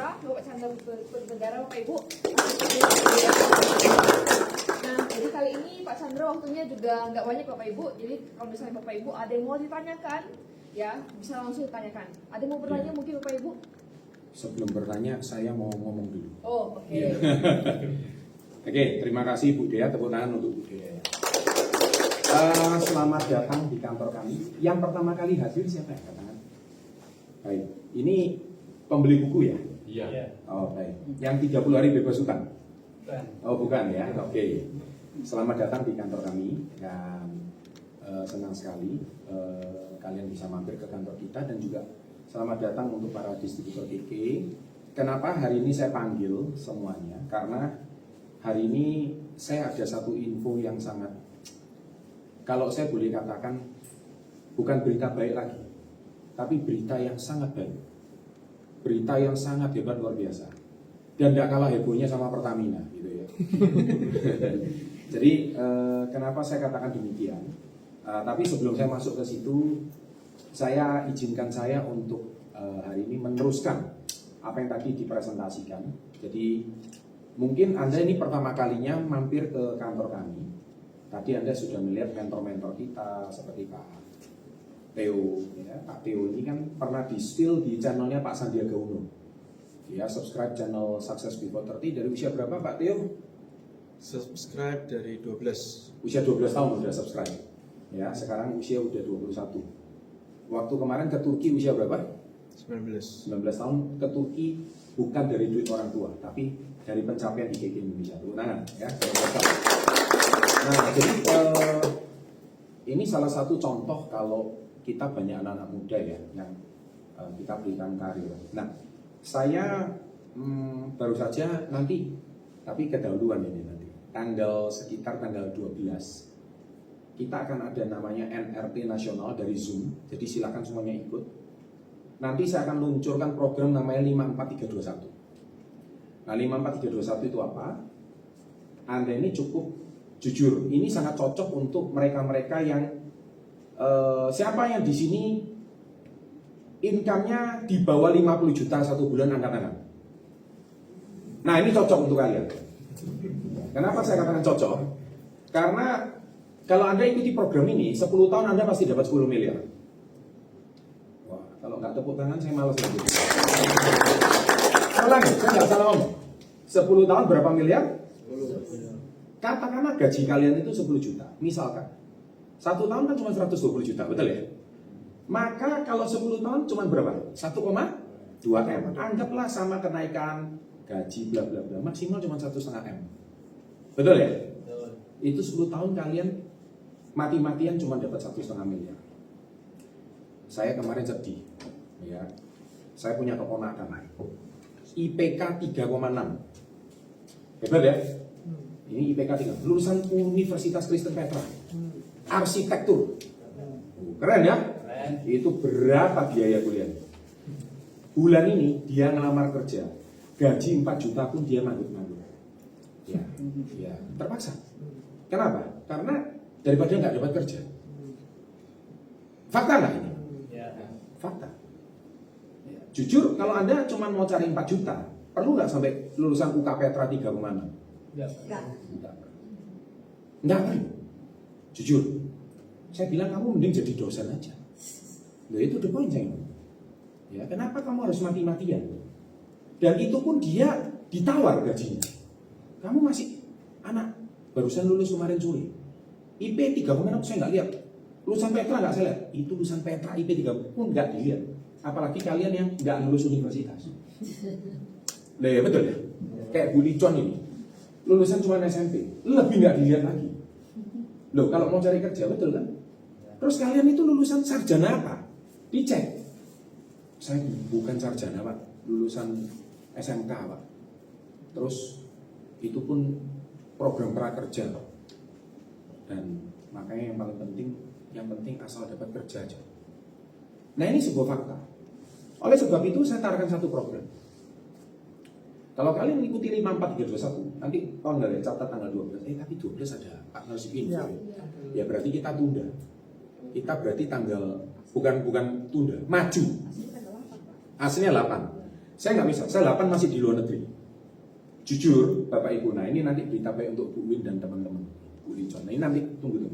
biasa, Bapak Chandra Negara, Bapak Ibu. Nah, jadi kali ini Pak Chandra waktunya juga nggak banyak Bapak Ibu. Jadi kalau misalnya Bapak Ibu ada yang mau ditanyakan, ya bisa langsung ditanyakan. Ada yang mau bertanya mungkin Bapak Ibu? Sebelum bertanya, saya mau ngomong dulu. Oh, oke. Oke, terima kasih Bu Dea, tepuk tangan untuk Bu Dea. Selamat datang di kantor kami. Yang pertama kali hadir siapa yang katakan? Baik, ini pembeli buku ya? Iya. Oh, baik. Yang 30 hari bebas utang? Bukan. Oh, bukan ya? Oke. Selamat datang di kantor kami. Dan senang sekali kalian bisa mampir ke kantor kita. Dan juga selamat datang untuk para distributor KK. Kenapa hari ini saya panggil semuanya? Karena hari ini saya ada satu info yang sangat, kalau saya boleh katakan, bukan berita baik lagi, tapi berita yang sangat baik. Berita yang sangat hebat, luar biasa. Dan tidak kalah hebohnya sama Pertamina gitu ya. Jadi kenapa saya katakan demikian? Tapi sebelum saya masuk ke situ, saya izinkan saya untuk hari ini meneruskan apa yang tadi dipresentasikan. Jadi mungkin Anda ini pertama kalinya mampir ke kantor kami. Tadi Anda sudah melihat mentor-mentor kita seperti Pak Theo, ya. Pak Theo ini kan pernah di-spill di channelnya Pak Sandiaga Uno. Dia subscribe channel Success Before 30 dari usia berapa Pak Theo? Subscribe dari 12. Usia 12 tahun udah subscribe. Ya, sekarang usia udah 21. Waktu kemarin ke Turki usia berapa? 19. 19 tahun ke Turki bukan dari duit orang tua, tapi dari pencapaian IKK Indonesia. Tepuk tangan ya. Nah, jadi ini salah satu contoh kalau kita banyak anak-anak muda ya yang kita berikan karir. Nah, saya baru saja nanti, tapi kedahuluan ini nanti, sekitar tanggal 12 kita akan ada namanya NRT nasional dari Zoom. Jadi silakan semuanya ikut. Nanti saya akan luncurkan program namanya 54321. Nah, 54321 itu apa? Anda ini cukup jujur, ini sangat cocok untuk mereka-mereka yang siapa yang di sini income-nya di bawah 50 juta satu bulan, angkat tangan. Nah, ini cocok untuk kalian. Kenapa saya katakan cocok? Karena kalau Anda ikuti program ini 10 tahun Anda pasti dapat 10 miliar. Wah, kalau nggak tepuk tangan saya malas lagi. Salah nggak? Saya nggak salah ngomong. 10 tahun berapa miliar? 10. Katakanlah gaji kalian itu 10 juta, misalkan. 1 tahun kan cuma 120 juta, betul ya? Maka kalau 10 tahun cuma berapa? 1,2 M. Anggaplah sama kenaikan gaji bla bla bla, maksimal cuma 1,5 M. Betul ya? Betul. Itu 10 tahun kalian mati-matian cuma dapat 1,5 miliar. Saya kemarin sedih, ya. Saya punya keponakan, IPK 3,6. Hebat ya? Ini IPK 3, lulusan Universitas Kristen Petra, arsitektur. Keren ya? Keren. Itu berapa biaya kuliah? Bulan ini dia ngelamar kerja, gaji 4 juta pun dia nganggur-nganggur. Ya, terpaksa. Kenapa? Karena daripada nggak dapat kerja. Fakta nggak ini? Ya. Fakta. Ya. Jujur, kalau Anda cuma mau cari 4 juta, perlu nggak sampai lulusan UK Petra 3,6? Nggak perlu. Jujur, saya bilang kamu mending jadi dosen aja. Loh, itu the point saya. Ya, kenapa kamu harus mati-matian? Dan itu pun dia ditawar gajinya. Kamu masih anak, barusan lulus kemarin sore. IP 3,6 saya nggak lihat. Lulusan Petra nggak saya lihat. Itu lulusan Petra IP 3 pun nggak dilihat. Apalagi kalian yang nggak lulus universitas. Nah, ya betul ya. Kayak Bu Licon ini, lulusan cuma SMP, lebih nggak dilihat lagi. Loh, kalau mau cari kerja, betul kan? Terus kalian itu lulusan sarjana apa? Dicek. Saya bukan sarjana Pak, lulusan SMK Pak. Terus itu pun program prakerja. Dan makanya yang penting asal dapat kerja aja. Nah, ini sebuah fakta. Oleh sebab itu saya taruhkan satu program. Kalau kalian mengikuti 54321, nanti kalau nggak ada catat tanggal 12, tapi 12 ada partnership info. Ya berarti kita tunda. Kita berarti tanggal bukan tunda, maju. Aslinya 8. Saya nggak bisa, saya 8 masih di luar negeri. Jujur, Bapak Ibu, nah ini nanti berita baik untuk Bu Win dan teman-teman, Bu Licon. Nah ini nanti tunggu.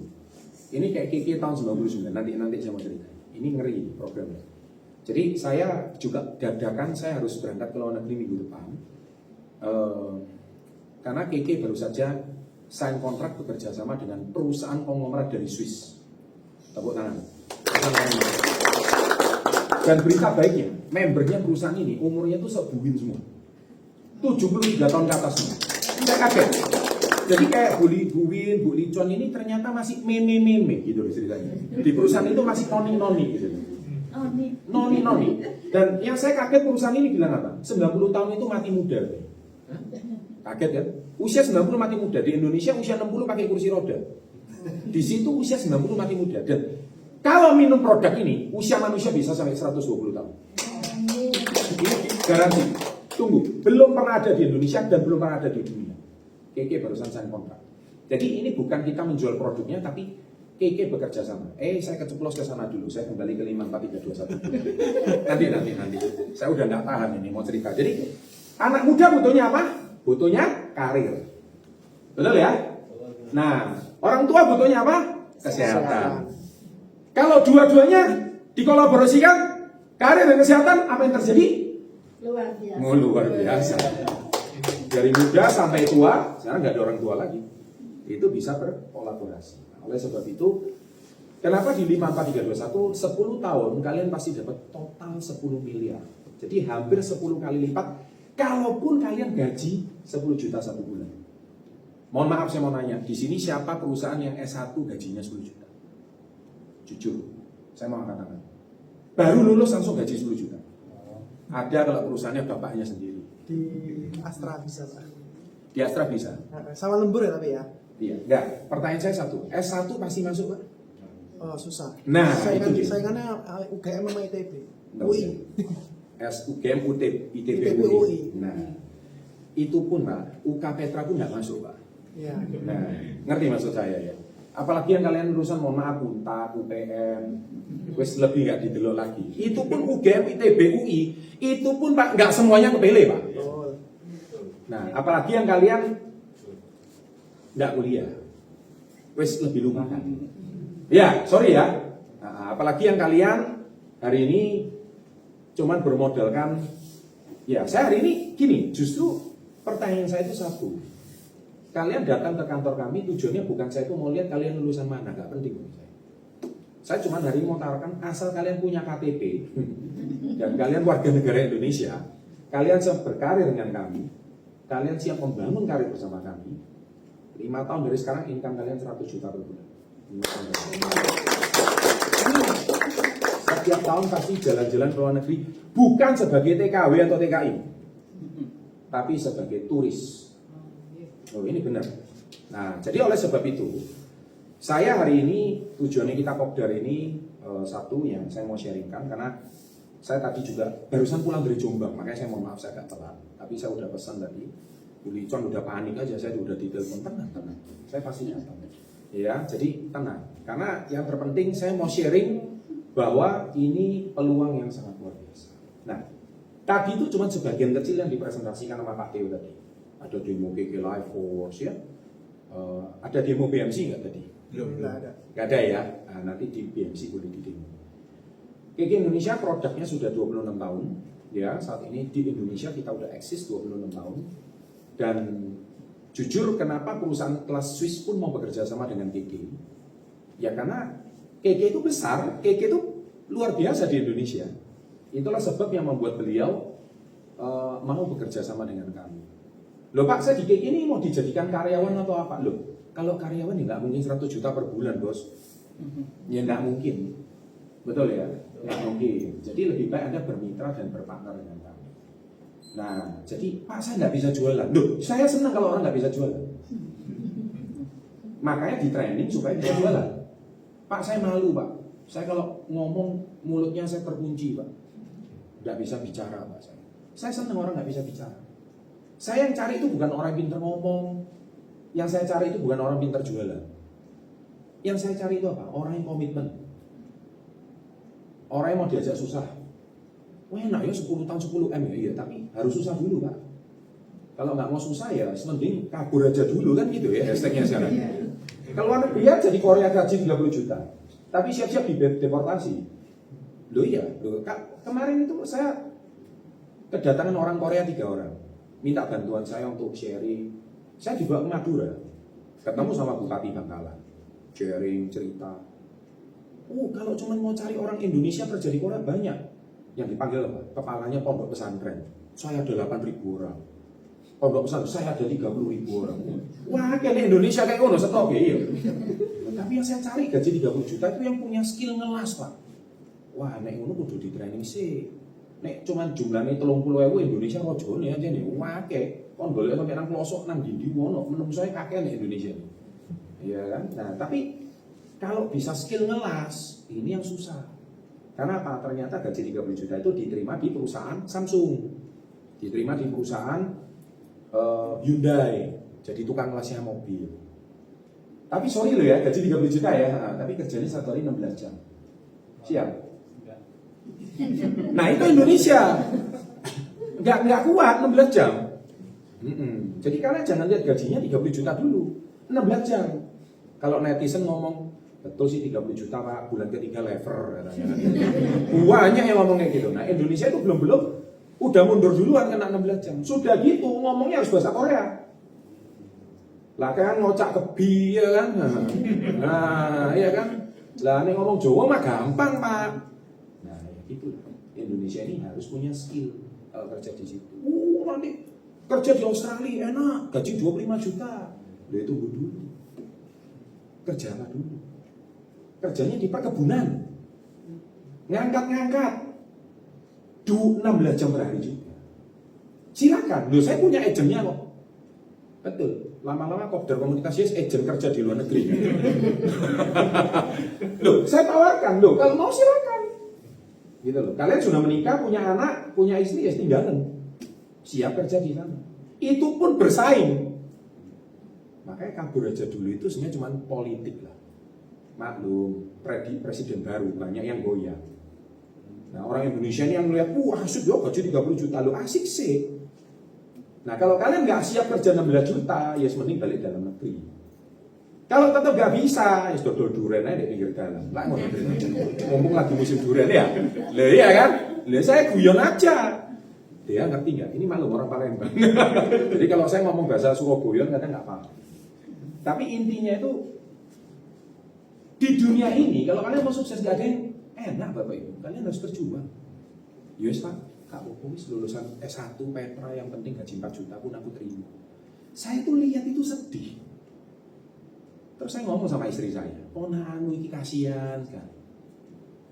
Ini kayak KK tahun 99, nanti saya mau cerita. Ini ngeri programnya. Jadi saya juga dadakan, saya harus berangkat ke luar negeri minggu depan. Karena KK baru saja sign kontrak bekerja sama dengan perusahaan konglomerat dari Swiss. Tepuk tangan. Dan berita baiknya, membernya perusahaan ini umurnya tuh sebuin semua. 73 tahun ke atas semua. Saya kaget. Jadi kayak Bu Win, Bu Licon ini ternyata masih meme gitu loh ceritanya. Di perusahaan itu masih noni gitu. Noni. Dan yang saya kaget perusahaan ini bilang apa? 90 tahun itu mati muda. Kaget kan? Usia 90 mati muda. Di Indonesia usia 60 pakai kursi roda. Di situ usia 90 mati muda. Dan kalau minum produk ini, usia manusia bisa sampai 120 tahun. Ini garansi. Tunggu, belum pernah ada di Indonesia dan belum pernah ada di dunia. KK barusan sign kontrak. Jadi ini bukan kita menjual produknya, tapi KK bekerja sama. Saya keceplos ke sana dulu. Saya kembali ke 54321. Nanti. Saya udah nggak tahan ini mau cerita. Jadi anak muda butuhnya apa? Butuhnya karir. Betul ya? Nah, orang tua butuhnya apa? Kesehatan. Kalau dua-duanya dikolaborasikan, karir dan kesehatan, apa yang terjadi? Luar biasa. Dari muda sampai tua, sekarang nggak ada orang tua lagi. Itu bisa berkolaborasi. Nah, oleh sebab itu, kenapa di 54321 10 tahun kalian pasti dapat total 10 miliar. Jadi hampir 10 kali lipat. Kalaupun kalian gaji 10 juta satu bulan. Mohon maaf saya mau nanya, di sini siapa perusahaan yang S1 gajinya 10 juta? Jujur, saya mau katakan. Baru lulus langsung gaji 10 juta. Ada kalau perusahaannya bapaknya sendiri. Di Astra bisa, Pak. Di Astra bisa? Sama lembur ya tapi ya? Iya, enggak. Pertanyaan saya satu, S1 pasti masuk, Pak? Oh, susah. Nah, itu dia. Saingannya UGM sama ITB. Nggak UI. UGM, ITB, ITB, UI. UI. Nah, itu pun Pak, UK Petra pun nggak masuk, Pak. Iya. Nah, ngerti maksud saya ya? Apalagi yang kalian lulusan, mohon maaf, Unta, UPM, wes lebih nggak didelok lagi. Itu pun UGM, ITB, UI, itu pun Pak nggak semuanya kepilih Pak. Nah, apalagi yang kalian nggak kuliah, wes lebih lumayan. Ya, sorry ya. Nah, apalagi yang kalian hari ini cuman bermodalkan, ya saya hari ini gini, justru pertanyaan saya itu satu. Kalian datang ke kantor kami, tujuannya bukan saya itu mau lihat kalian lulusan mana, nggak penting bagi saya. Saya cuma hari ini mau tawarkan, asal kalian punya KTP dan kalian warga negara Indonesia, kalian siap berkarir dengan kami, kalian siap membangun karir bersama kami. 5 tahun dari sekarang income kalian 100 juta per bulan. Setiap tahun pasti jalan-jalan ke luar negeri, bukan sebagai TKW atau TKI, tapi sebagai turis. Oh ini benar. Nah jadi oleh sebab itu saya hari ini tujuannya kita kopdar ini satu yang saya mau sharingkan karena saya tadi juga barusan pulang dari Jombang, makanya saya mohon maaf saya agak telat. Tapi saya udah pesan tadi, Bu Licon udah panik aja, saya udah ditelepon tenang, saya pasti datang. Ya jadi tenang. Karena yang terpenting saya mau sharing bahwa ini peluang yang sangat luar biasa. Nah tadi itu cuma sebagian kecil yang dipresentasikan sama Pak Teo tadi. Ada demo KK Life Force ya, ada demo BMC nggak tadi? Belum ada. Nggak ada ya, nah, nanti di BMC boleh di demo. KK Indonesia produknya sudah 26 tahun, ya saat ini di Indonesia kita udah eksis 26 tahun. Dan jujur kenapa perusahaan kelas Swiss pun mau bekerja sama dengan KK? Ya karena KK itu besar, KK itu luar biasa di Indonesia. Itulah sebab yang membuat beliau mau bekerja sama dengan kami. Loh Pak, saya di KK ini mau dijadikan karyawan atau apa? Loh, kalau karyawan ya nggak mungkin 100 juta per bulan, Bos. Ya nggak mungkin. Betul ya? Nggak mungkin. Jadi lebih baik Anda bermitra dan berpartner dengan kami. Nah, jadi Pak saya nggak bisa jualan. Loh, saya senang kalau orang nggak bisa jualan. Makanya di training supaya bisa jualan. Pak saya malu Pak. Saya kalau ngomong mulutnya saya terkunci Pak. Nggak bisa bicara Pak saya. Saya senang orang nggak bisa bicara. Saya yang cari itu bukan orang pintar ngomong. Yang saya cari itu bukan orang pintar jualan. Yang saya cari itu apa? Orang yang komitmen. Orang yang mau diajak susah. Wah enak ya 10 tahun 10 M ya, iya, tapi harus susah dulu Pak. Kalau nggak mau susah ya mending kabur aja dulu kan gitu ya hashtagnya sekarang. Kalau luar negeri ya jadi Korea gaji 30 juta, tapi siap-siap deportasi. Loh iya, loh, kemarin itu saya kedatangan orang Korea 3 orang, minta bantuan saya untuk sharing. Saya juga ke Madura, ketemu sama Bupati Bangkalan, sharing cerita. Kalau cuma mau cari orang Indonesia kerja di Korea banyak. Yang dipanggil apa? Kepalanya pondok pesantren. Saya ada 8.000 orang. Pondok pesantren saya ada 30.000 orang. Wah, kayak Indonesia kayak ngono stok ya. Tapi yang saya cari gaji 30 juta itu yang punya skill ngelas, Pak. Wah, nek ngono kudu di training sih. Nek cuman jumlahnya 30.000 Indonesia rojone aja nih. Wah, kayak kon golek sampe nang pelosok nang ndi ngono, menungso kakek nek Indonesia. Iya kan? Nah, tapi kalau bisa skill ngelas, ini yang susah. Karena apa? Ternyata gaji 30 juta itu diterima di perusahaan Samsung, diterima di perusahaan Hyundai, jadi tukang ngelasnya mobil. Tapi sorry loh ya, gaji 30 juta ya, tapi kerjanya 1 hari 16 jam. Siap? Nah itu Indonesia, nggak kuat 16 jam. Jadi kalian jangan lihat gajinya 30 juta dulu, 16 jam. Kalau netizen ngomong, betul sih 30 juta Pak, bulan ketiga lever katanya. Banyak yang ngomong kayak gitu. Nah Indonesia itu belum udah mundur duluan kena 16 jam. Sudah gitu ngomongnya harus bahasa Korea. Lah kan ngocak kebi ya kan. Nah iya kan. Lah nih ngomong Jawa mah gampang Pak. Nah itu Indonesia ini harus punya skill kalau kerja di situ. Nanti kerja di Australia enak, gaji 25 juta. Lah itu dulu. Kerja apa dulu? Kerjanya di perkebunan, ngangkat 16 jam per hari juga. Silakan, loh saya punya agentnya kok. Betul, lama-lama kopdar komunikasi agent kerja di luar negeri. Loh, saya tawarkan, loh kalau mau silakan. Gitu loh. Kalian sudah menikah, punya anak, punya istri, ya tinggalan. Siap kerja di sana. Itu pun bersaing. Makanya kabur aja dulu itu sebenarnya cuma politik lah. Maklum, presiden baru banyak yang goyah. Nah orang Indonesia ini yang melihat, asik ya gaji 30 juta, lo asik sih. Nah kalau kalian nggak siap kerja 16 juta, ya mending balik dalam negeri. Kalau tetap nggak bisa, ya dodol durian aja di pinggir jalan. Lah ngomong lagi musim durian ya, lah iya kan? Lah saya guyon aja. Dia ngerti nggak? Ini maklum orang Palembang. Jadi kalau saya ngomong bahasa Surabaya kadang nggak paham. Tapi intinya itu di dunia ini, kalau kalian mau sukses gak ada yang enak Bapak Ibu, kalian harus berjuang. Yus Pak, Kak Popowis lulusan S1 Petra yang penting gaji 4 juta pun aku terima. Saya tuh lihat itu sedih. Terus saya ngomong sama istri saya, ponanmu ini kasihan kan.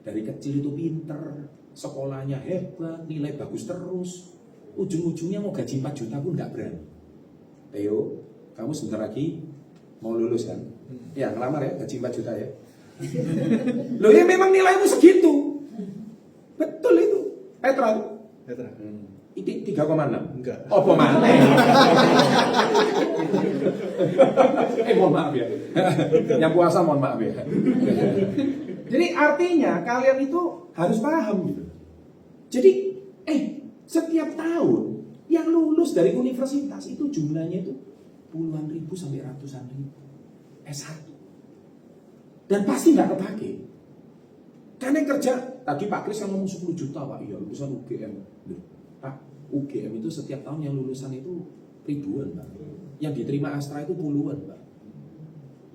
Dari kecil itu pinter, sekolahnya hebat, nilai bagus terus. Ujung-ujungnya mau gaji 4 juta pun gak berani. Theo, kamu sebentar lagi mau lulus kan? Ya ngelamar ya, gaji 4 juta ya. Loh ya memang nilaimu segitu. Betul itu. Petra. Itu 3,6. Enggak. Oh pemane. Mohon maaf ya. Yang puasa mohon maaf ya. Jadi artinya kalian itu harus paham gitu. Jadi setiap tahun yang lulus dari universitas itu jumlahnya itu puluhan ribu sampai ratusan ribu. S1. Dan pasti nggak kepake. Karena yang kerja, tadi Pak Kris yang ngomong 10 juta Pak, iya lulusan UGM. Pak, UGM itu setiap tahun yang lulusan itu ribuan Pak. Yang diterima Astra itu puluhan Pak.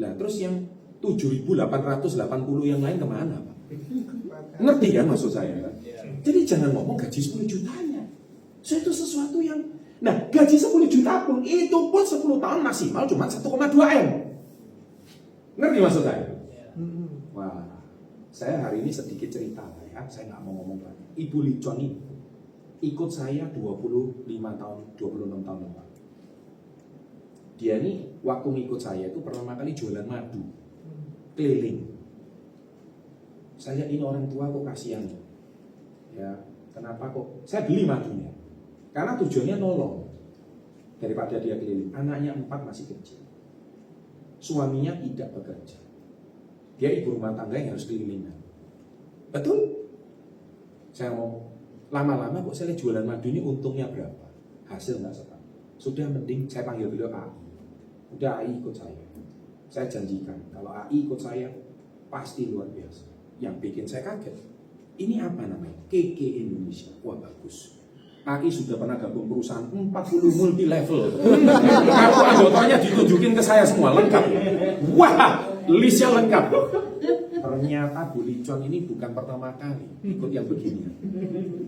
Lah terus yang 7.880 yang lain kemana Pak? Ngerti kan maksud saya kan? Jadi jangan ngomong gaji 10 jutanya. So itu sesuatu yang, nah gaji 10 juta pun itu pun 10 tahun maksimal cuma 1,2 M. Ngerti maksud saya? Wah, saya hari ini sedikit cerita ya. Saya nggak mau ngomong banyak. Ibu Licon ini ikut saya 25 tahun, 26 tahun lalu. Dia ini waktu ngikut saya itu pertama kali jualan madu keliling. Saya ini orang tua kok kasihan ya. Kenapa kok? Saya beli madunya karena tujuannya nolong daripada dia keliling. Anaknya 4 masih kecil. Suaminya tidak bekerja. Dia ibu rumah tangga yang harus keliling. Betul? Saya mau Lama-lama kok saya lihat jualan madu ini untungnya berapa? Hasil nggak setara. Sudah mending saya panggil beliau AI. Udah AI ikut saya. Saya janjikan kalau AI ikut saya pasti luar biasa. Yang bikin saya kaget, ini apa namanya? KK Indonesia. Wah bagus. AI sudah pernah gabung perusahaan 40 multi level. Aku anggotanya ditunjukin ke saya semua lengkap. Wah, listnya lengkap. Ternyata Bu Licon ini bukan pertama kali ikut yang begini.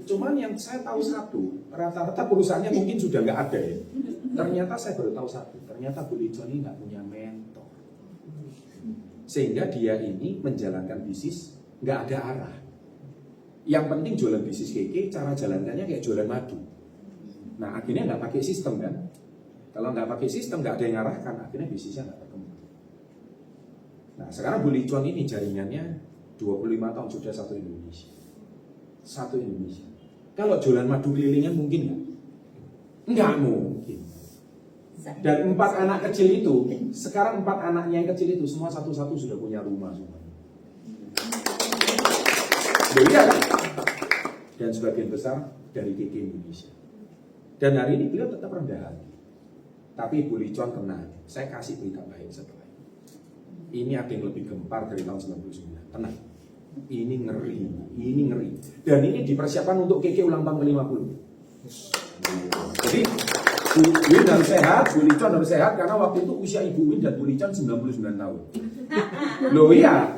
Cuman yang saya tahu satu, rata-rata perusahaannya mungkin sudah nggak ada ya. Ternyata saya baru tahu satu, ternyata Bu Licon ini nggak punya mentor. Sehingga dia ini menjalankan bisnis nggak ada arah. Yang penting jualan bisnis keke, cara jalankannya kayak jualan madu. Nah akhirnya nggak pakai sistem kan. Kalau nggak pakai sistem nggak ada yang ngarahkan, akhirnya bisnisnya nggak berkembang. Nah sekarang Bu Licon ini jaringannya 25 tahun sudah satu Indonesia. Satu Indonesia. Kalau jualan madu kelilingan mungkin nggak? Nggak mungkin. Dan 4 anak kecil itu, sekarang 4 anaknya yang kecil itu semua satu-satu sudah punya rumah semua. Iya kan? Dan sebagian besar dari KK Indonesia. Dan hari ini beliau tetap rendah hati. Tapi Bu Licon tenang, saya kasih berita baik setelah ini. Ini ada yang lebih gempar dari tahun 99. Tenang. Ini ngeri, ini ngeri. Dan ini dipersiapkan untuk KK ulang tahun ke-50. Jadi Bu Win harus sehat, Bu Licon harus sehat karena waktu itu usia Ibu Win dan Bu Licon 99 tahun. Loh iya.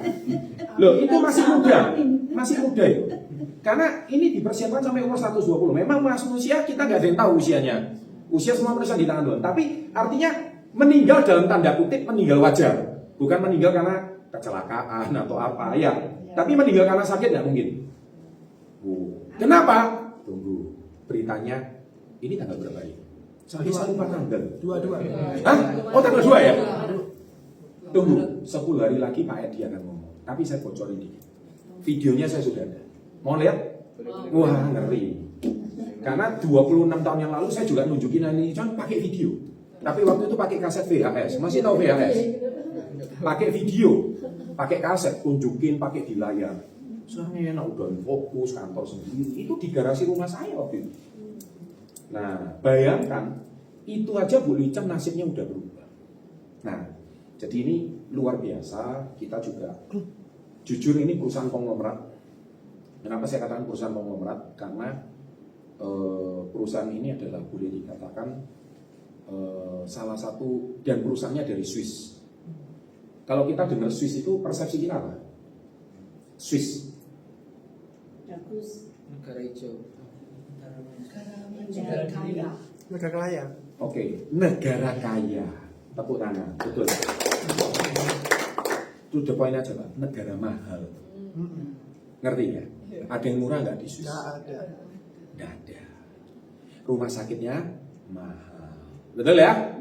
Loh itu masih muda. Masih muda itu. Karena ini dipersiapkan sampai umur 120. Memang masuk usia kita nggak ada yang tahu usianya. Usia semua perusahaan di tangan Tuhan. Tapi artinya meninggal dalam tanda kutip meninggal wajar. Bukan meninggal karena kecelakaan atau apa ya. Tapi meninggal karena sakit nggak mungkin. Kenapa? Tunggu. Beritanya ini tanggal berapa ini? Sampai saya lupa tanggal. 22. Hah? Oh tanggal 2 ya? Tunggu, 10 hari lagi Pak Edi akan ngomong. Tapi saya bocorin dikit. Videonya saya sudah ada. Mau lihat? Wah ngeri. Karena 26 tahun yang lalu saya juga nunjukin ini John pakai video. Tapi waktu itu pakai kaset VHS. Masih tahu VHS? Pakai video, pakai kaset, tunjukin pakai di layar. Soalnya enak udah fokus kantor sendiri. Itu di garasi rumah saya waktu itu. Nah, bayangkan itu aja Bu Licon nasibnya udah berubah. Nah, jadi ini luar biasa. Kita juga jujur ini perusahaan konglomerat. Kenapa saya katakan perusahaan konglomerat? Karena perusahaan ini adalah boleh dikatakan salah satu dan perusahaannya dari Swiss. Kalau kita dengar Swiss itu persepsi kita apa? Swiss. Negara hijau. Negara kaya. Negara kaya. Oke, negara kaya. Tepuk tangan, betul. Itu the point aja Pak, negara mahal. Ngerti ya? Ada yang murah nggak di Swiss? Nggak ada. Nggak ada. Rumah sakitnya mahal. Betul ya?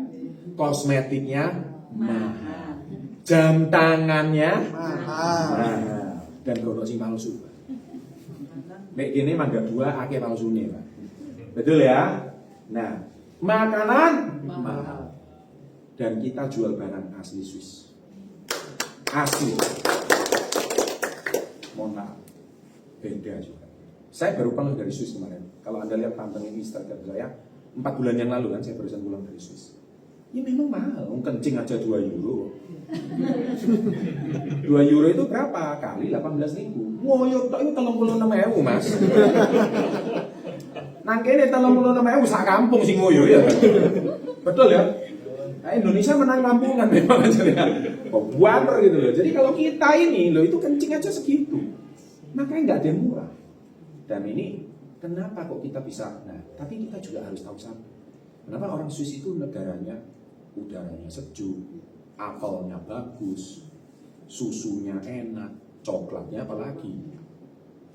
Kosmetiknya mahal. Jam tangannya mahal. Dan produk sing palsu. Nek gini mangga 2 akeh palsune, Pak. Betul ya? Nah, makanan mahal. Dan kita jual barang asli Swiss. Asli. Mohon maaf. Beda juga. Saya baru pulang dari Swiss kemarin. Kalau Anda lihat pantengin Instagram saya, 4 bulan yang lalu kan saya barusan pulang dari Swiss. Ya memang mahal, kencing aja 2 euro. 2 euro itu berapa? Kali 18.000. Ngoyo tok itu 36.000 Mas. Nang kene 36.000 sak kampung sing ngoyo ya. Betul ya? Nah, Indonesia menang kampungan memang aja ya. Buanter gitu loh. Jadi kalau kita ini loh itu kencing aja segitu. Makanya nggak ada yang murah. Dan ini kenapa kok kita bisa? Nah, tapi kita juga harus tahu satu. Kenapa orang Swiss itu negaranya udaranya sejuk, apelnya bagus, susunya enak, coklatnya apalagi,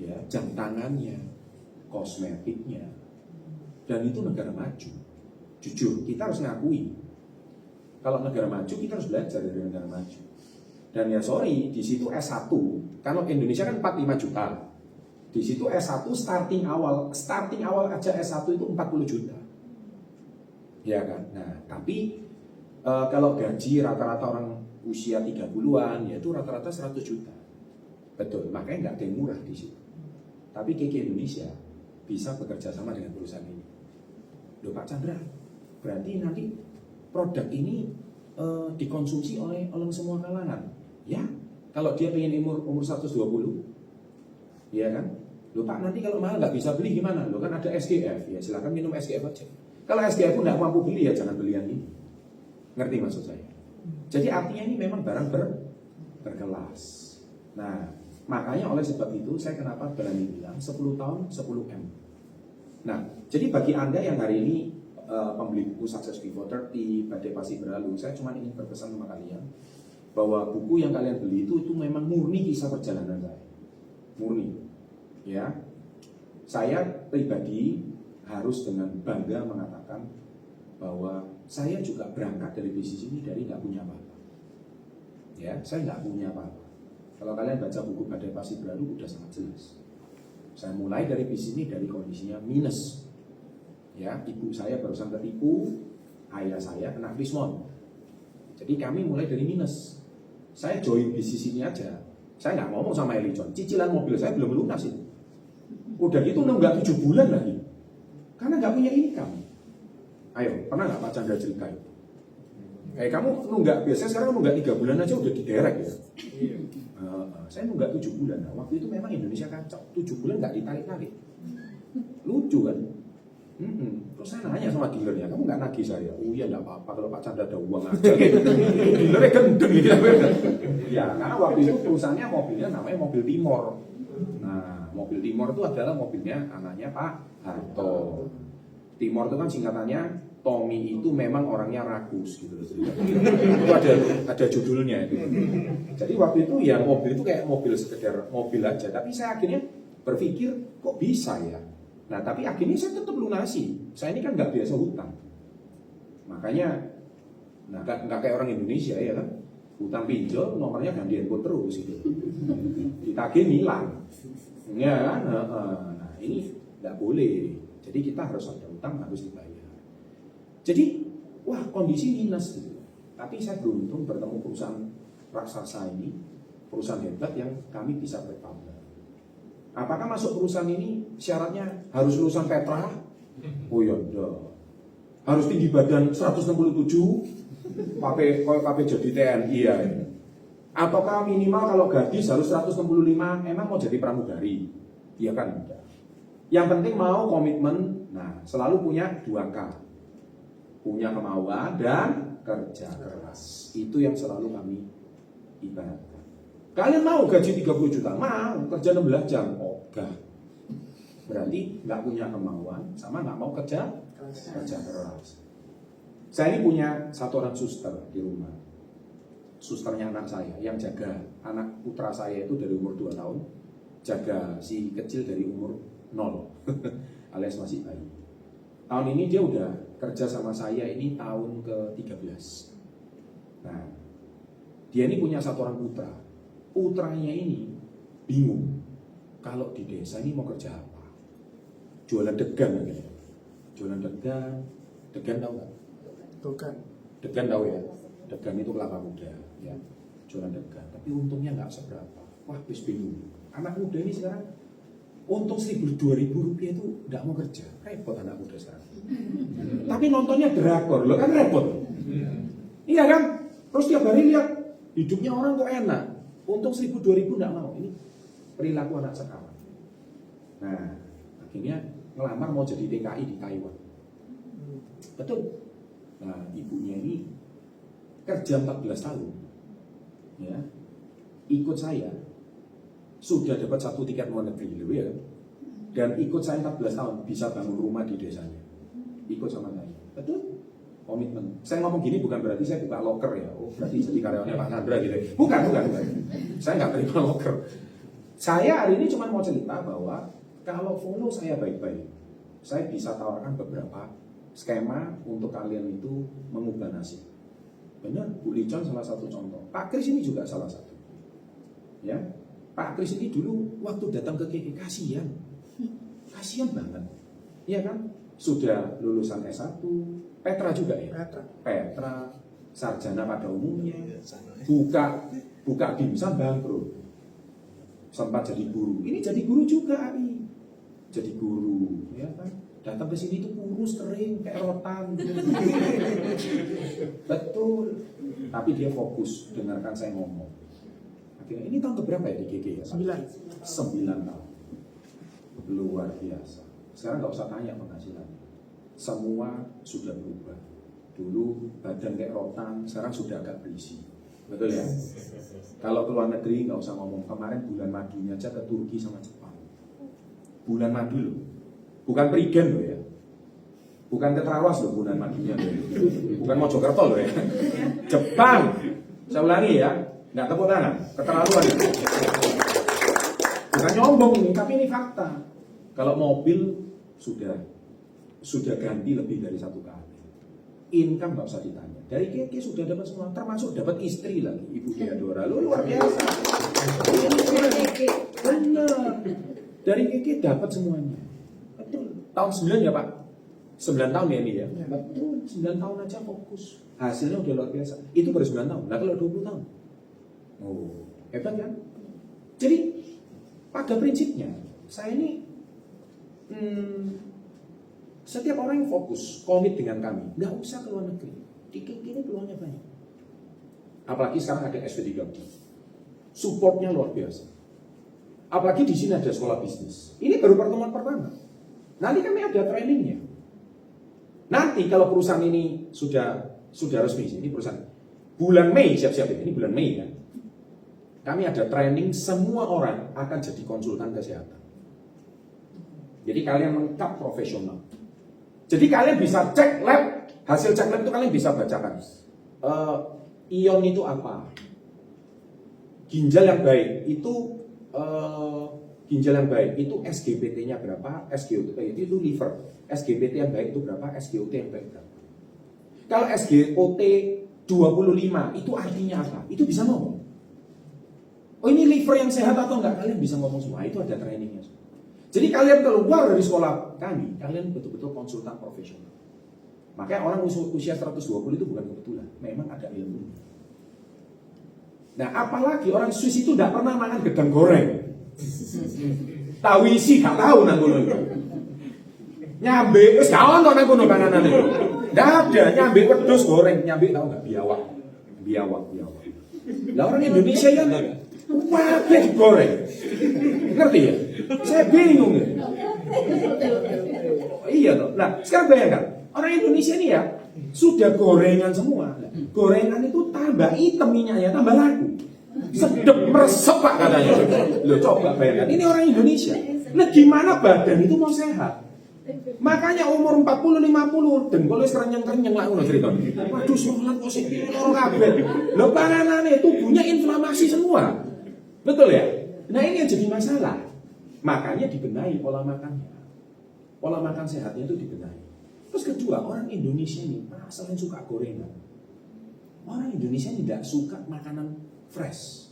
ya jam tangannya, kosmetiknya, dan itu negara maju. Jujur, kita harus ngakui. Kalau negara maju, kita harus belajar dari negara maju. Dan ya sorry, di situ S1, kalau Indonesia kan 45 juta. Di situ S1 starting awal aja S1 itu 40 juta. Ya kan? Nah, tapi kalau gaji rata-rata orang usia 30-an, yaitu rata-rata 100 juta. Betul, makanya nggak ada yang murah di situ. Tapi KK Indonesia, bisa bekerja sama dengan perusahaan ini. Loh Pak Chandra, berarti nanti produk ini dikonsumsi oleh semua kalangan. Ya, kalau dia pengen umur 120, ya kan? Loh Pak, nanti kalau mahal nggak bisa beli gimana? Loh kan ada SGF, ya silakan minum SGF aja. Kalau SGF pun nggak mampu beli ya jangan beli yang ini. Ngerti maksud saya? Jadi artinya ini memang barang berkelas. Nah, makanya oleh sebab itu saya kenapa berani bilang 10 tahun 10M. Nah, jadi bagi Anda yang hari ini pembeli buku Success Before 30, Badai Pasti Berlalu, saya cuma ingin berpesan sama kalian bahwa buku yang kalian beli itu memang murni kisah perjalanan saya. Murni. Ya. Saya pribadi harus dengan bangga mengatakan bahwa saya juga berangkat dari bisnis ini dari nggak punya apa-apa. Ya, saya nggak punya apa-apa. Kalau kalian baca buku Badai Pasti Berlalu udah sangat jelas. Saya mulai dari bisnis ini dari kondisinya minus. Ya, ibu saya barusan ketipu, ayah saya kena krismon. Jadi kami mulai dari minus. Saya join bisnis ini aja. Saya nggak ngomong sama Eli John, cicilan mobil saya belum lunas itu. Udah gitu nunggak 7 bulan lagi. Karena nggak punya income. Ayo, pernah nggak Pak Chandra cerita itu? Kamu nunggak, biasanya sekarang nunggak 3 bulan aja udah diderek ya. Saya nunggak 7 bulan. Nah, waktu itu memang Indonesia kacau. 7 bulan nggak ditarik-tarik. Lucu kan? Terus saya nanya sama dealernya, kamu nggak nagih saya? Oh iya nggak apa-apa kalau Pak Chandra ada uang aja. Dealernya gendeng gitu. Ya, karena waktu itu perusahaannya mobilnya namanya mobil Timor. Nah, mobil Timor itu adalah mobilnya anaknya Pak Harto. Timor itu kan singkatannya Tommy itu memang orangnya rakus gitu loh. Itu ada judulnya itu. Jadi waktu itu ya mobil itu kayak mobil sekedar mobil aja. Tapi saya akhirnya berpikir kok bisa ya. Nah tapi akhirnya saya tetap lunasi. Saya ini kan nggak biasa hutang. Makanya nggak kayak orang Indonesia ya kan. Hutang pinjol nomornya gantian kok terus gitu. Ditagih hilang. Ya kan. Nah ini nggak boleh. Jadi kita harus ada hutang harus dibayar. Jadi, wah kondisi minus gitu. Tapi saya beruntung bertemu perusahaan raksasa ini, perusahaan hebat yang kami bisa berpartner. Apakah masuk perusahaan ini syaratnya harus lulusan Petra? Oh ya, harus tinggi badan 167, pakai jadi TNI ya. Ataukah minimal kalau gadis harus 165, emang mau jadi pramugari? Iya kan? Yang penting mau komitmen, nah selalu punya 2K. Punya kemauan dan kerja keras. Itu yang selalu kami ibaratkan. Kalian mau gaji 30 juta? Mau, kerja 16 jam? Oh, enggak. Berarti nggak punya kemauan sama nggak mau kerja keras. Saya ini punya satu orang suster di rumah. Susternya anak saya yang jaga anak putra saya itu dari umur 2 tahun, jaga si kecil dari umur 0 alias masih bayi. Tahun ini dia udah kerja sama saya ini tahun ke-13. Nah, dia ini punya satu orang putra. Putranya ini bingung kalau di desa ini mau kerja apa. Jualan degan gitu. Jualan degan. Degan tahu nggak? Bukan. Degan tahu ya. Degan itu kelapa muda, ya. Jualan degan. Tapi untungnya nggak seberapa. Wah, bis bingung. Anak muda ini sekarang untung 1.000-2.000 rupiah itu nggak mau kerja. Repot anak muda sekarang. Tapi nontonnya drakor, lo kan repot. Iya kan? Terus tiap hari lihat hidupnya orang kok enak. Untung 1.000-2.000 nggak mau. Ini perilaku anak sekarang. Nah, akhirnya ngelamar mau jadi TKI di Taiwan. Betul. Nah, ibunya ini kerja 14 tahun. Ya. Ikut saya. Sudah dapat 1 tiket luar negeri, ya. Dan ikut saya 14 tahun bisa bangun rumah di desanya. Ikut sama saya, betul? Komitmen. Saya ngomong gini bukan berarti saya buka loker ya. Oh, berarti jadi karyawannya Pak Chandra gitu. Bukan. Saya nggak terima loker. Saya hari ini cuma mau cerita bahwa kalau follow saya baik-baik, saya bisa tawarkan beberapa skema untuk kalian itu mengubah nasib. Benar, Bu Licon salah satu contoh. Pak Kris ini juga salah satu. Ya, Pak Kris ini dulu waktu datang ke KK kasihan banget, iya kan? Sudah lulusan S1, Petra juga ya? Petra, sarjana pada umumnya, buka dimsum bangkrut, sempat jadi guru. Ini jadi guru juga, Ari. jadi guru, ya kan? Datang ke sini itu kurus, kering, kayak rotan. Betul. Tapi dia fokus dengarkan saya ngomong. Akhirnya ini tahun keberapa ya di GG ya? 9 tahun. Luar biasa. Sekarang nggak usah tanya penghasilan. Semua sudah berubah. Dulu badan kayak rotan, sekarang sudah agak berisi. Betul ya? Kalau ke luar negeri nggak usah ngomong. Kemarin bulan madunya aja ke Turki sama Jepang. Bulan madu loh. Bukan Prigen loh ya. Bukan ke Trawas loh bulan madunya loh. Bukan Mojokerto loh ya. Jepang. Saya ulangi ya. Nggak tepuk tangan. Keterlaluan. Bukan nyombong ini, tapi ini fakta. Kalau mobil sudah ganti lebih dari 1 kali. Income nggak usah ditanya. Dari KK sudah dapat semua, termasuk dapat istri lagi, Ibu Diadora. Luar biasa. Benar. Dari KK dapat semuanya. Betul. Tahun 9 ya Pak? 9 tahun ya ini ya? Betul. 9 tahun aja fokus. Hasilnya udah luar biasa. Itu baru 9 tahun. Nah kalau 20 tahun? Oh, hebat kan? Jadi pada prinsipnya saya ini setiap orang yang fokus, komit dengan kami, nggak usah ke luar negeri. Di KK ini peluangnya banyak. Apalagi sekarang ada SV3D. Supportnya luar biasa. Apalagi di sini ada sekolah bisnis. Ini baru pertemuan pertama. Nanti kami ada trainingnya. Nanti kalau perusahaan ini sudah resmi, ini perusahaan bulan Mei siap-siap ini bulan Mei kan. Kami ada training, semua orang akan jadi konsultan kesehatan. Jadi kalian lengkap profesional. Jadi kalian bisa cek lab, hasil cek lab itu kalian bisa bacakan. Ion itu apa? Ginjal yang baik itu SGPT-nya berapa? SGOT itu liver. SGPT yang baik itu berapa? SGOT yang baik berapa? Kalau SGOT 25 itu artinya apa? Itu bisa ngomong. Oh ini liver yang sehat atau enggak? Kalian bisa ngomong semua. Itu ada trainingnya. Jadi kalian keluar dari sekolah kami, kalian betul-betul konsultan profesional. Makanya orang usia 120 itu bukan kebetulan, memang ada ilmu. Nah apalagi orang Swiss itu tidak pernah makan gedang goreng. Tahu isi gak tahu nang kono. Nyambe wis gak ono nang kono panganan itu. Ndak ada nyambe wedhus goreng, nyambe tahu enggak biawak. Lah orang Indonesia ya kabeh digoreng. Ngerti ya? Saya bingung ya. Iya toh. Nah, sekarang bayangkan, orang Indonesia ini ya sudah gorengan semua. Gorengan itu tambah hitam minyaknya, tambah laku. Sedep meresep Pak katanya. Loh coba bayangkan, ini orang Indonesia. Nah gimana badan itu mau sehat? Makanya umur 40-50 dengkul wis renyeng-renyeng lah ngono cerita. Waduh sholat kok sing loro kabeh. Lho panganane tubuhnya inflamasi semua. Betul ya? Nah ini yang jadi masalah. Makanya dibenahi pola makannya. Pola makan sehatnya itu dibenahi. Terus kedua, orang Indonesia ini selain suka gorengan, orang Indonesia ini tidak suka makanan fresh.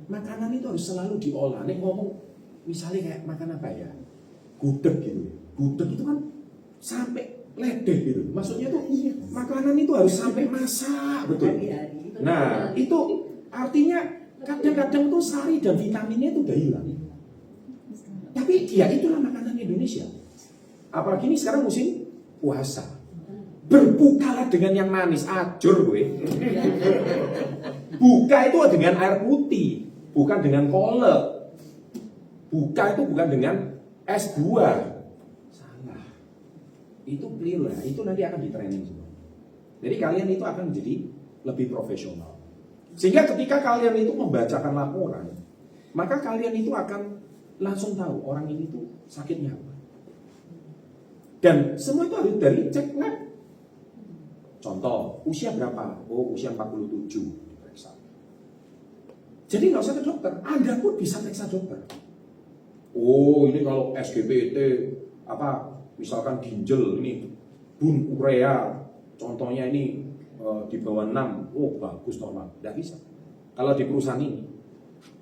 Makanan itu harus selalu diolah. Nih ngomong misalnya kayak makan apa ya? Gudeg gitu. Gudeg itu kan sampai ledeh gitu. Maksudnya tuh makanan itu harus sampai masak, betul. Nah, itu artinya kadang-kadang tuh sari dan vitaminnya itu udah hilang. Tapi ya itulah makanan Indonesia. Apalagi ini sekarang musim puasa. Berbukalah dengan yang manis, ajur gue. Buka itu dengan air putih, bukan dengan kolak. Buka itu bukan dengan es buah. Salah. Itu keliru ya. Itu nanti akan di training semua. Jadi kalian itu akan menjadi lebih profesional. Sehingga ketika kalian itu membacakan laporan, maka kalian itu akan langsung tahu orang ini tuh sakitnya apa. Dan semua itu harus dari cek lab. Contoh, usia berapa? Oh, usia 47 diperiksa. Jadi nggak usah ke dokter, Anda pun bisa periksa dokter. Oh, ini kalau SGPT misalkan ginjal ini bun urea, contohnya ini di bawah 6, oh bagus normal. Nggak bisa. Kalau di perusahaan ini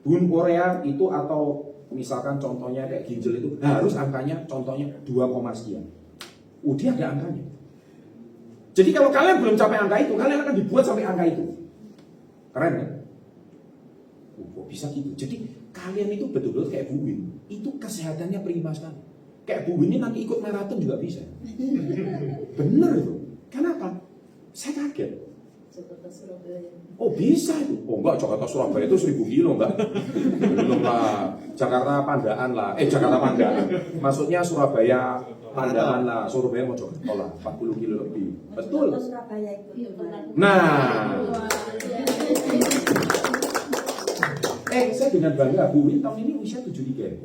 bun urea itu atau misalkan contohnya kayak ginjal itu harus angkanya contohnya 2, sekian. Dia ada angkanya. Jadi kalau kalian belum capai angka itu, kalian akan dibuat sampai angka itu. Keren kan? Kok bisa gitu? Jadi kalian itu betul-betul kayak Bu Win. Itu kesehatannya prima sekali. Kayak Bu Winnie nanti ikut maraton juga bisa. Bener itu. Kenapa? Saya kaget. Jakarta Surabaya. Oh bisa itu. Oh enggak, Jakarta Surabaya itu 1000 kilo enggak. Belum lah. Jakarta Pandaan lah. Jakarta Pandaan. Maksudnya Surabaya Pandaan lah. Surabaya mau Jakarta lah. 40 kilo lebih. Betul. Surabaya itu. Nah. Saya dengan bangga Bu Winnie tahun ini usia 73 ya.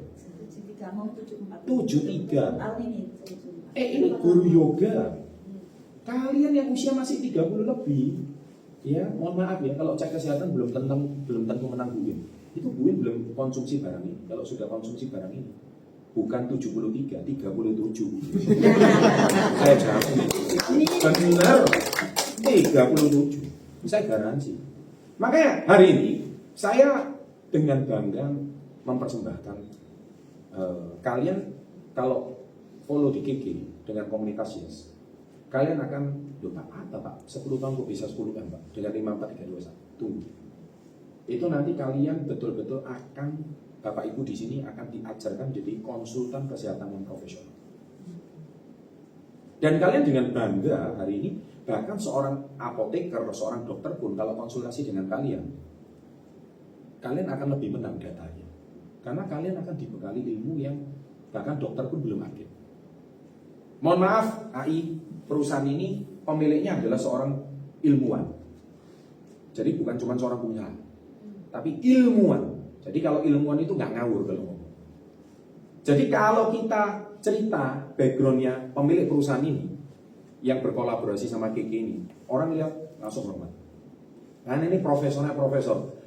73 mau 74. 73. Tahun ini 74. Ini guru yoga. Kalian yang usia masih 30 lebih, ya mohon maaf ya, kalau cek kesehatan belum tentu menang Bu Win. Itu Bu Win belum konsumsi barang ini. Kalau sudah konsumsi barang ini, bukan 73, 37. Saya jamin. Benar. 37. Saya garansi. Makanya hari ini saya dengan bangga mempersembahkan kalian kalau follow di KK dengan komunitas Yes, kalian akan lupa apa Pak? 10 tahun kok bisa 10 kan Pak? Dengan 54321. Tunggu. Itu nanti kalian betul-betul akan Bapak Ibu di sini akan diajarkan jadi konsultan kesehatan yang profesional. Dan kalian dengan bangga hari ini bahkan seorang apoteker, seorang dokter pun kalau konsultasi dengan kalian akan lebih menang datanya. Karena kalian akan dibekali ilmu yang bahkan dokter pun belum ada. Mohon maaf, AI perusahaan ini pemiliknya adalah seorang ilmuwan. Jadi bukan cuma seorang pengusaha, tapi ilmuwan. Jadi kalau ilmuwan itu nggak ngawur kalau ngomong. Jadi kalau kita cerita backgroundnya pemilik perusahaan ini yang berkolaborasi sama KK ini, orang lihat langsung hormat. Nah ini profesor,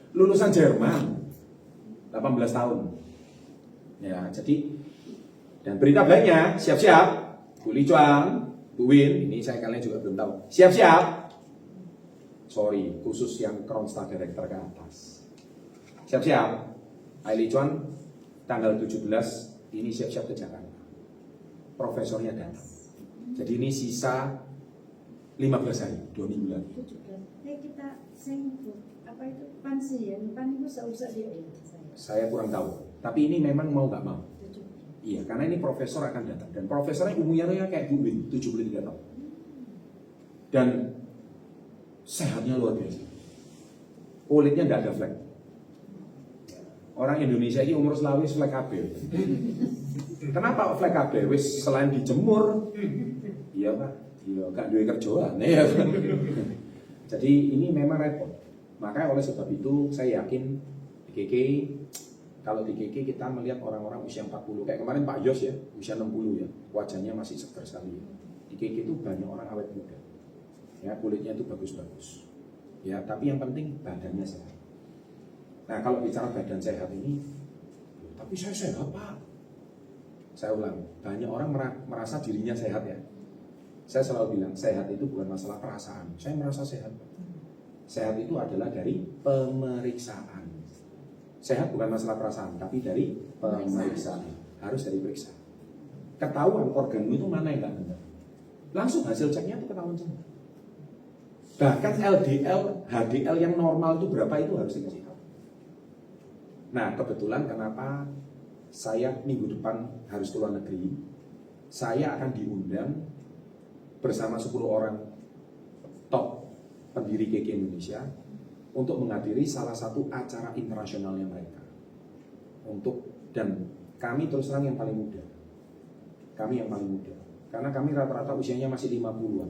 lulusan Jerman, 18 tahun. Ya jadi dan berita baiknya siap-siap. Bu Li Chuan, Bu Win, ini saya kalian juga belum tahu. Siap-siap. Sorry, khusus yang Kronstadt Director ke atas. Siap-siap. Ai Li Chuan, tanggal 17, ini siap-siap ke Jakarta. Profesornya datang. Jadi ini sisa 15 hari, 2 minggu lagi. Kita apa itu pasien, pan itu seusah dia. Saya kurang tahu. Tapi ini memang mau nggak mau. Iya, karena ini profesor akan datang. Dan profesornya umurnya kayak Bu Win, 73 tahun. Dan sehatnya luar biasa. Kulitnya nggak ada flek. Orang Indonesia ini umur selawis flek KB. Kenapa flek KB? Wis selain dijemur, iya Pak, iya gak duwe kerjaan. Ya. Jadi ini memang repot. Makanya oleh sebab itu saya yakin di KK, kalau di KK kita melihat orang-orang usia 40, kayak kemarin Pak Yos ya, usia 60 ya, wajahnya masih seger sekali ya. Di KK itu banyak orang awet muda, ya kulitnya itu bagus-bagus, ya tapi yang penting badannya sehat. Nah kalau bicara badan sehat ini, tapi saya sehat Pak. Saya ulang, banyak orang merasa dirinya sehat ya. Saya selalu bilang sehat itu bukan masalah perasaan. Saya merasa sehat. Sehat itu adalah dari pemeriksaan. Sehat bukan masalah perasaan, tapi dari pemeriksaan. Harus dari periksa. Ketahuan organmu itu mana yang nggak benar. Langsung hasil ceknya itu ketahuan semua. Bahkan LDL, HDL yang normal itu berapa itu harus dikasih tahu. Nah kebetulan kenapa saya minggu depan harus keluar negeri, saya akan diundang bersama 10 orang top pendiri KK Indonesia untuk menghadiri salah satu acara internasionalnya mereka. Dan kami terus terang yang paling muda. Kami yang paling muda. Karena kami rata-rata usianya masih 50-an.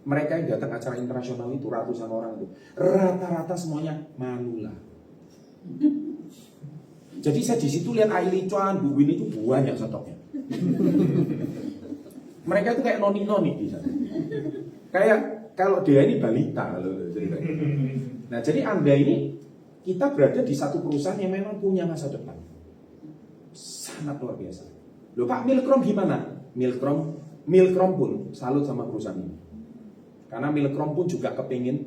Mereka yang datang acara internasional itu ratusan orang itu rata-rata semuanya manula. Jadi saya di situ lihat Ai Li Chuan, Bu Win itu banyak stoknya. Mereka itu kayak noni-noni di sana. Kayak kalau dia ini balita loh. Nah jadi Anda ini, kita berada di satu perusahaan yang memang punya masa depan. Sangat luar biasa. Loh Pak, Milkrom gimana? Milkrom pun salut sama perusahaan ini. Karena Milkrom pun juga kepingin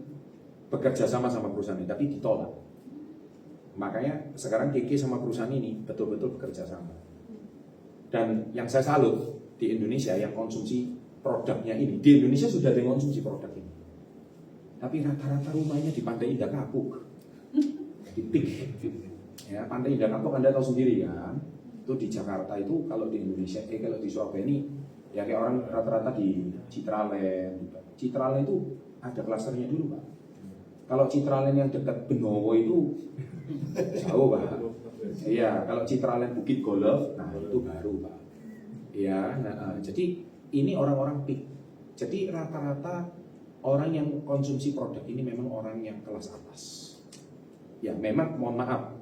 bekerja sama perusahaan ini, tapi ditolak. Makanya sekarang KK sama perusahaan ini betul-betul bekerja sama. Dan yang saya salut di Indonesia yang konsumsi produknya ini, di Indonesia sudah ada yang konsumsi produk ini. Tapi rata-rata rumahnya di Pantai Indah Kapuk, di Pik. Ya, Pantai Indah Kapuk Anda tahu sendiri kan. Itu di Jakarta itu, kalau di Indonesia, kalau di Surabaya ini, ya kayak orang rata-rata di Citraland. Citraland itu ada klasternya dulu Pak. Kalau Citraland yang dekat Benowo itu jauh Pak. Iya, kalau Citraland Bukit Golf, nah itu baru Pak. Ya, nah, jadi ini orang-orang peak. Jadi rata-rata orang yang konsumsi produk ini memang orang yang kelas atas. Ya, memang mohon maaf,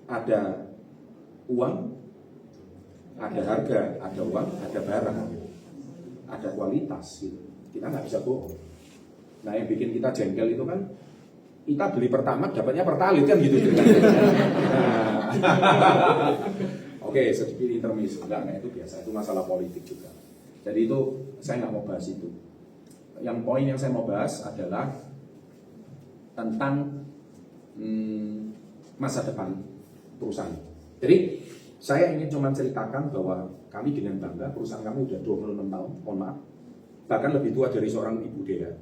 ada uang, ada harga, ada uang, ada barang, ada kualitas gitu. Kita nggak bisa bohong. Nah, yang bikin kita jengkel itu kan kita beli Pertamax dapatnya Pertalite kan gitu ceritanya. Nah. Oke, sedikit intermezzo. Nah, itu biasa, itu masalah politik juga. Jadi itu saya nggak mau bahas itu. Yang poin yang saya mau bahas adalah tentang masa depan perusahaan. Jadi saya ingin cuma ceritakan bahwa kami dengan bangga perusahaan kami udah 26 tahun, mohon maaf, bahkan lebih tua dari seorang Ibu Dea.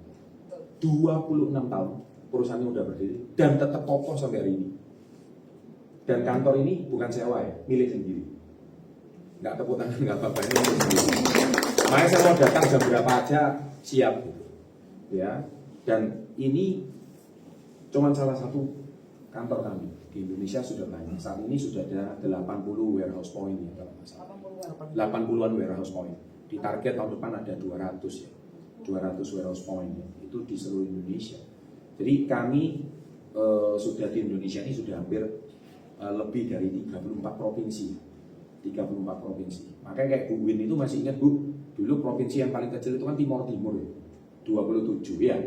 26 tahun perusahaan ini udah berdiri dan tetap kokoh sampai hari ini. Dan kantor ini bukan sewa ya, milik sendiri. Nggak tepuk tangan, nggak apa-apa, ini milik sendiri. Makanya saya mau datang jam berapa aja siap gitu. Ya, dan ini cuma salah satu kantor kami. Di Indonesia sudah banyak. Saat ini sudah ada 80 warehouse point ya kalau nggak salah. 80-an warehouse point. Di target tahun depan ada 200 ya. 200 warehouse point ya. Itu di seluruh Indonesia. Jadi kami sudah di Indonesia ini sudah hampir lebih dari 34 provinsi. 34 provinsi. Makanya kayak Bu Win itu masih ingat Bu, dulu provinsi yang paling kecil itu kan Timur Timur ya. 27 ya.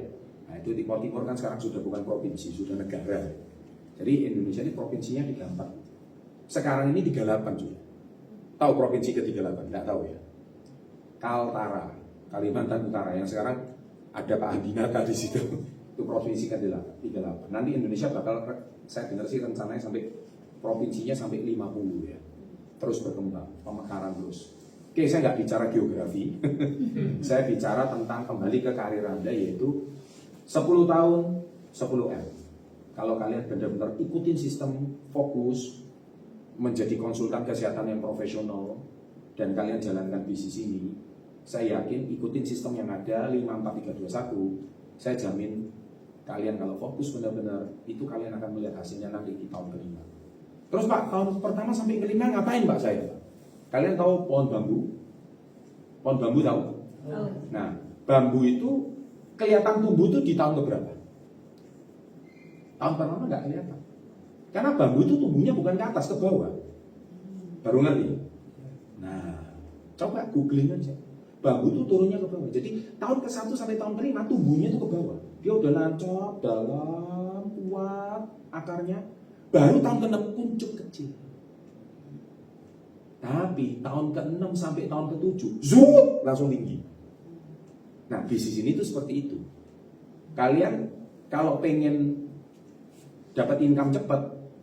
Nah, itu Timur Timur kan sekarang sudah bukan provinsi, sudah negara. Jadi Indonesia ini provinsinya 34. Sekarang ini 38 juga. Tahu provinsi ke-38? Enggak tahu ya. Kaltara, Kalimantan Utara yang sekarang ada Pak Andinata di situ. Itu provinsi ke-38. Nanti Indonesia bakal, saya dengar sih rencananya sampai provinsinya sampai 50 ya. Terus berkembang, pemekaran terus. Oke, saya nggak bicara geografi. Saya bicara tentang kembali ke karir Anda, yaitu 10 tahun 10M. Kalau kalian benar-benar ikutin sistem, fokus menjadi konsultan kesehatan yang profesional dan kalian jalankan bisnis ini, saya yakin ikutin sistem yang ada 54321, saya jamin kalian kalau fokus benar-benar itu kalian akan melihat hasilnya nanti di tahun kelima. Terus Pak, tahun pertama sampai kelima ngapain Pak saya? Kalian tahu pohon bambu? Pohon bambu tahu? Nah, bambu itu kelihatan tumbuh itu di tahun keberapa? Tahun pertama nggak kelihatan. Karena bambu itu tumbuhnya bukan ke atas, ke bawah. Baru ngerti? Nah, coba googling aja. Bambu itu turunnya ke bawah. Jadi tahun ke-1 sampai tahun ke-5 tumbuhnya itu ke bawah. Dia udah nancap, dalam, kuat akarnya. Baru tahun ke-6 kuncup kecil. Tapi tahun ke-6 sampai tahun ke-7 zoom langsung tinggi. Nah, bisnis ini tuh seperti itu. Kalian kalau pengen dapat income cepat,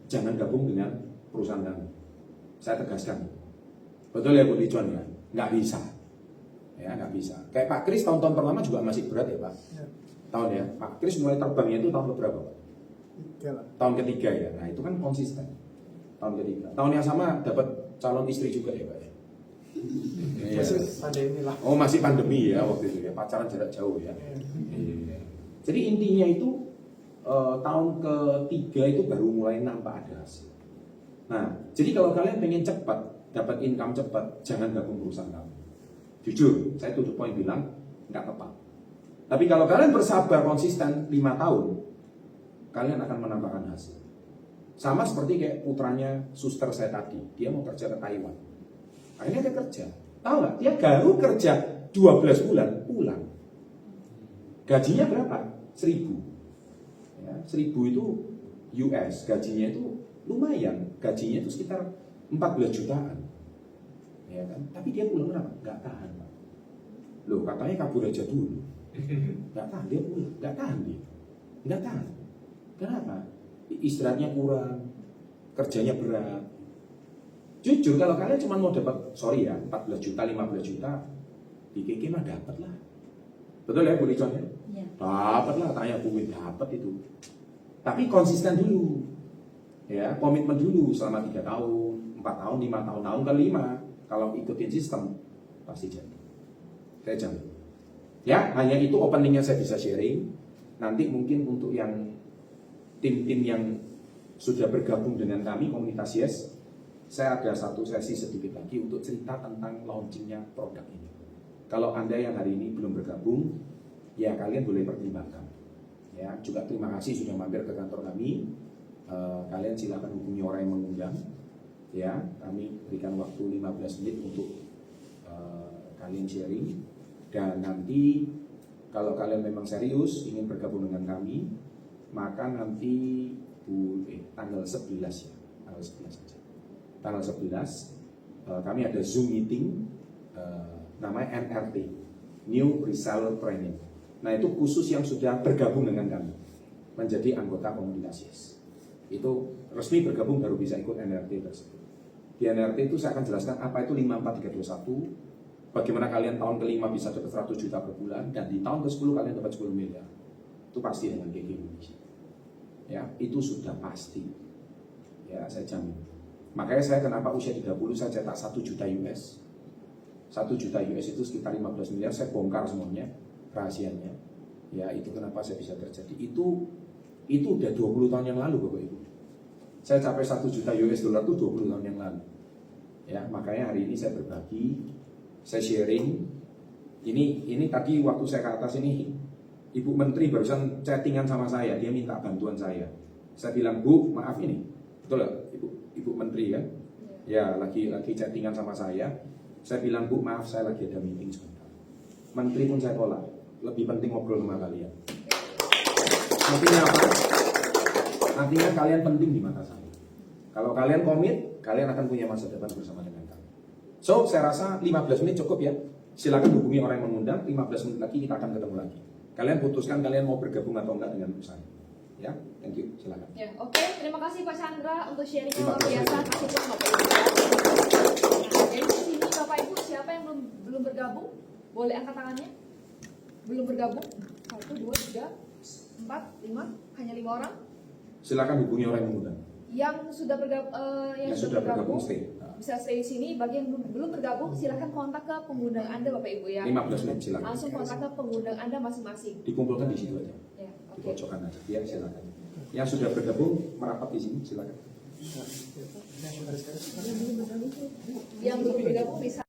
jangan gabung dengan perusahaan kami. Saya tegaskan. Betul ya Bu Licuan ya? Nggak bisa. Ya, nggak bisa. Kayak Pak Kris tahun-tahun pertama juga masih berat ya Pak? Ya. Tahun ya. Pak Kris mulai terbangnya itu tahun keberapa Pak? Tahun ketiga ya. Nah itu kan konsisten. Tahun ketiga. Tahun yang sama dapat calon istri juga ya Pak ya? Masih pandemi lah. Oh masih pandemi ya waktu itu ya. Pacaran jarak jauh ya. Ya. Jadi intinya itu tahun ketiga itu baru mulai nampak ada hasil. Nah, jadi kalau kalian pengen cepat dapat income cepat, jangan gabung perusahaan kami. Jujur, saya tutup poin bilang nggak tepat. Tapi kalau kalian bersabar konsisten 5 tahun, kalian akan menambahkan hasil. Sama seperti kayak putranya suster saya tadi, dia mau kerja ke Taiwan. Akhirnya dia kerja. Tahu nggak? Dia baru kerja 12 bulan pulang. Gajinya berapa? 1.000. Ya, 1.000 itu US, gajinya itu lumayan, gajinya itu sekitar 14 jutaan, ya kan? Tapi dia pulang kenapa? Nggak tahan, Pak. Loh, katanya kabur aja dulu, nggak tahan, dia pulang, nggak tahan dia, nggak tahan. Kenapa? Istirahatnya kurang, kerjanya berat. Jujur, kalau kalian cuma mau dapat, sorry ya, 14 juta, 15 juta, di KK mah dapat lah. Betul ya Bu Licuan ya? Dapat lah, tanya Bu Win, dapat itu. Tapi konsisten dulu. Ya, komitmen dulu selama 3 tahun, 4 tahun, 5 tahun, tahun ke-5 kalau ikutin sistem pasti jadi. Saya jamin. Ya, hanya itu openingnya saya bisa sharing. Nanti mungkin untuk yang tim-tim yang sudah bergabung dengan kami komunitas Yes, saya ada satu sesi sedikit lagi untuk cerita tentang launchingnya produk ini. Kalau Anda yang hari ini belum bergabung, ya kalian boleh pertimbangkan. Ya, juga terima kasih sudah mampir ke kantor kami. Kalian silakan hubungi orang yang mengundang. Ya, kami berikan waktu 15 menit untuk kalian sharing. Dan nanti kalau kalian memang serius ingin bergabung dengan kami, maka nanti tanggal 11 ya, tanggal 11 saja. Tanggal 11 kami ada Zoom meeting namanya NRT, New Reseller Training. Nah, itu khusus yang sudah bergabung dengan kami menjadi anggota komunitas Yes. Itu resmi bergabung baru bisa ikut NRT tersebut. Di NRT itu saya akan jelaskan apa itu 54321, bagaimana kalian tahun ke-5 bisa dapat 100 juta per bulan, dan di tahun ke-10 kalian dapat 10 miliar. Itu pasti dengan GG Indonesia. Ya, itu sudah pasti. Ya, saya jamin. Makanya saya kenapa usia 30 saya cetak 1 juta US. 1 juta US itu sekitar 15 miliar, saya bongkar semuanya, rahasianya. Ya, itu kenapa saya bisa terjadi. Itu udah 20 tahun yang lalu Bapak Ibu. Saya capai 1 juta US dollar itu 20 tahun yang lalu. Ya, makanya hari ini saya berbagi, saya sharing. Ini tadi waktu saya ke atas ini, Ibu Menteri barusan chattingan sama saya, dia minta bantuan saya. Saya bilang, Bu, maaf ini, betul gak? Ibu Menteri kan? Ya, lagi chattingan sama saya. Saya bilang, Bu, maaf saya lagi ada meeting sebentar. Menteri pun saya tolak, lebih penting ngobrol sama kalian. Artinya apa? Artinya kalian penting di mata saya. Kalau kalian komit, kalian akan punya masa depan bersama dengan kami. So, saya rasa 15 menit cukup ya. Silakan hubungi orang yang mengundang, 15 menit lagi kita akan ketemu lagi. Kalian putuskan kalian mau bergabung atau enggak dengan saya. Ya, thank you, silakan. Ya, oke. Terima kasih Pak Chandra untuk sharing yang luar Terima kasih. biasa. Kasih pun Bapak Ibu. Nah, jadi di sini Bapak Ibu siapa yang belum bergabung? Boleh angkat tangannya. Belum bergabung? 1, 2, 3, 4, 5, hanya 5 orang. Silakan hubungi orang yang mengundang. Yang sudah bergabung, stay. bisa stay di sini. Bagi yang belum bergabung, silakan kontak ke pengundang Anda Bapak Ibu ya. 15 menit silakan. Langsung kontak ke pengundang Anda masing-masing. Dikumpulkan di situ aja. Ya, Di oke. pojokan aja. Ya, silakan. Yang sudah bergabung merapat di sini, silakan. Yang belum bergabung bisa